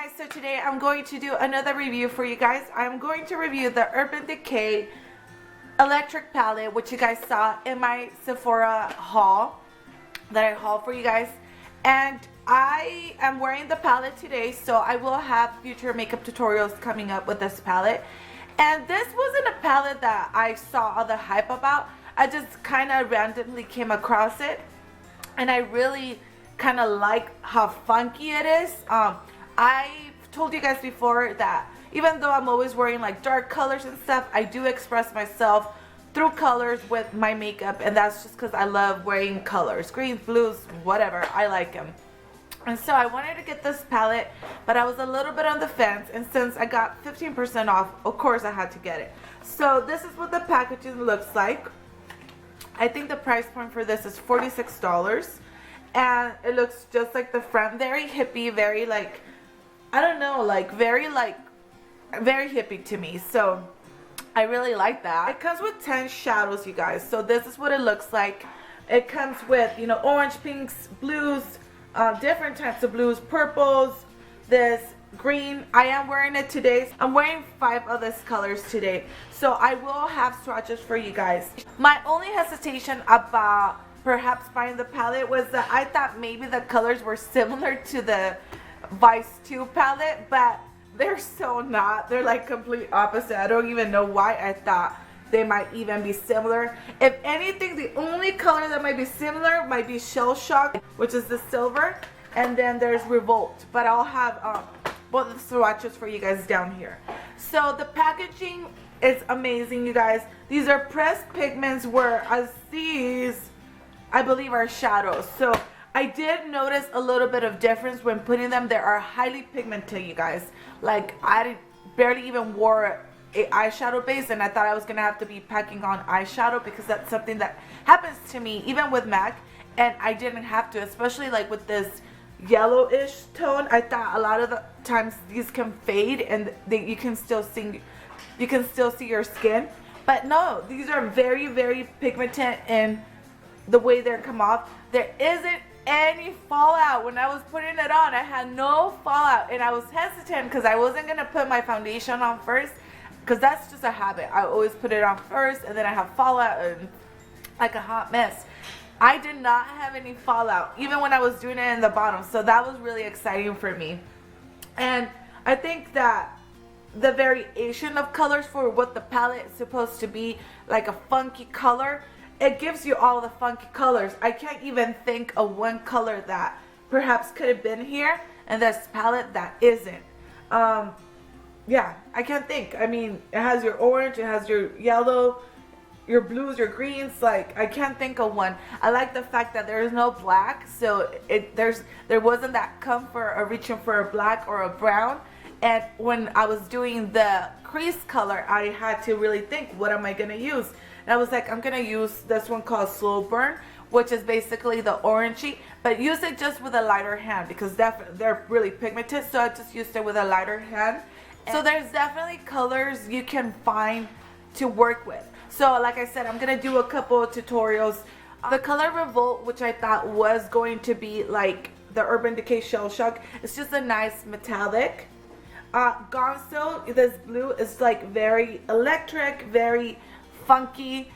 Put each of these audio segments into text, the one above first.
guys, so today I'm going to do another review for you guys. I'm going to review the Urban Decay electric palette, which you guys saw in my Sephora haul that I hauled for you guys. And I am wearing the palette today, so I will have future makeup tutorials coming up with this palette. And this wasn't a palette that I saw all the hype about. I just kind of randomly came across it, and I really kind of like how funky it is. I've told you guys before that even though I'm always wearing like dark colors and stuff, I do express myself through colors with my makeup, and that's just because I love wearing colors, greens, blues, whatever, I like them. And so I wanted to get this palette, but I was a little bit on the fence, and since I got 15% off, of course I had to get it. So this is what the packaging looks like. I think the price point for this is $46, and it looks just like the front, very hippie, very like, I don't know, like very hippie to me. So I really like that. It comes with 10 shadows, you guys. So this is what it looks like. It comes with, you know, orange, pinks, blues, different types of blues, purples, this green. I am wearing it today. I'm wearing 5 of these colors today, so I will have swatches for you guys. My only hesitation about perhaps buying the palette was that I thought maybe the colors were similar to the Vice 2 palette, but they're so not. They're like complete opposite. I don't even know why I thought they might even be similar. If anything, the only color that might be similar might be Shell Shock, which is the silver, and then there's Revolt. But I'll have both of the swatches for you guys down here. So the packaging is amazing, you guys. These are pressed pigments, whereas these, I believe, are shadows. So I did notice a little bit of difference when putting them. They are highly pigmented, you guys. Like, I barely even wore a eyeshadow base, and I thought I was gonna have to be packing on eyeshadow because that's something that happens to me even with MAC, and I didn't have to, especially like with this yellowish tone. I thought a lot of the times these can fade and you can still see your skin, but no, these are very, very pigmented in the way they come off. There isn't any fallout. When I was putting it on, I had no fallout, and I was hesitant because I wasn't gonna put my foundation on first, because that's just a habit. I always put it on first and then I have fallout and like a hot mess. I did not have any fallout even when I was doing it in the bottom, so that was really exciting for me. And I think that the variation of colors for what the palette is supposed to be, like a funky color, it gives you all the funky colors. I can't even think of one color that perhaps could have been here in this palette that isn't. Yeah, I can't think. I mean, it has your orange, it has your yellow, your blues, your greens. Like, I can't think of one. I like the fact that there is no black, so there wasn't that comfort of reaching for a black or a brown. And when I was doing the crease color, I had to really think, what am I gonna use? And I was like, I'm gonna use this one called Slow Burn, which is basically the orangey, but use it just with a lighter hand because they're really pigmented, so I just used it with a lighter hand. So there's definitely colors you can find to work with. So like I said, I'm gonna do a couple of tutorials. The color Revolt, which I thought was going to be like the Urban Decay Shell Shock, it's just a nice metallic. Gonzo, this blue is like very electric, very funky.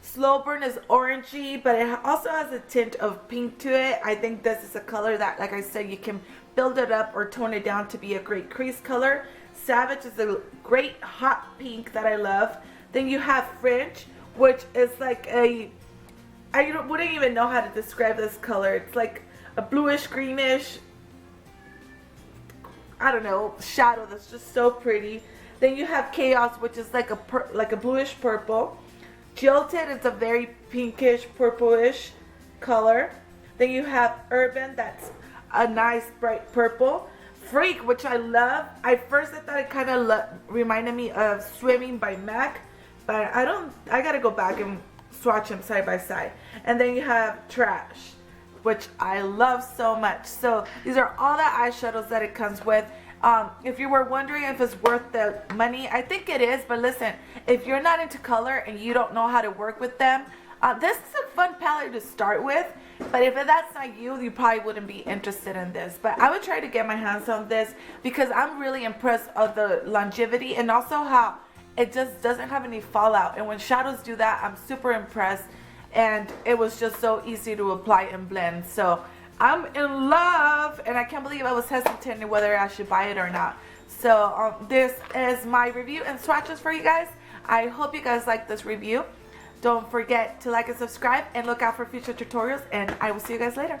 Slow Burn is orangey, but it also has a tint of pink to it. I think this is a color that, like I said, you can build it up or tone it down to be a great crease color. Savage is a great hot pink that I love. Then you have Fringe, which is like I wouldn't even know how to describe this color. It's like a bluish, greenish, I don't know, shadow that's just so pretty. Then you have Chaos, which is like a bluish purple. Jilted is a very pinkish, purplish color. Then you have Urban, that's a nice bright purple. Freak, which I love. At first I thought it kind of reminded me of Swimming by MAC, but I gotta go back and swatch them side by side. And then you have Trash, which I love so much. So these are all the eyeshadows that it comes with. If you were wondering if it's worth the money, I think it is, but listen, if you're not into color and you don't know how to work with them, This is a fun palette to start with, but if that's not you, you probably wouldn't be interested in this. But I would try to get my hands on this because I'm really impressed of the longevity and also how it just doesn't have any fallout. And when shadows do that, I'm super impressed. And it was just so easy to apply and blend. So I'm in love, and I can't believe I was hesitant whether I should buy it or not. So this is my review and swatches for you guys. I hope you guys like this review. Don't forget to like and subscribe and look out for future tutorials, and I will see you guys later.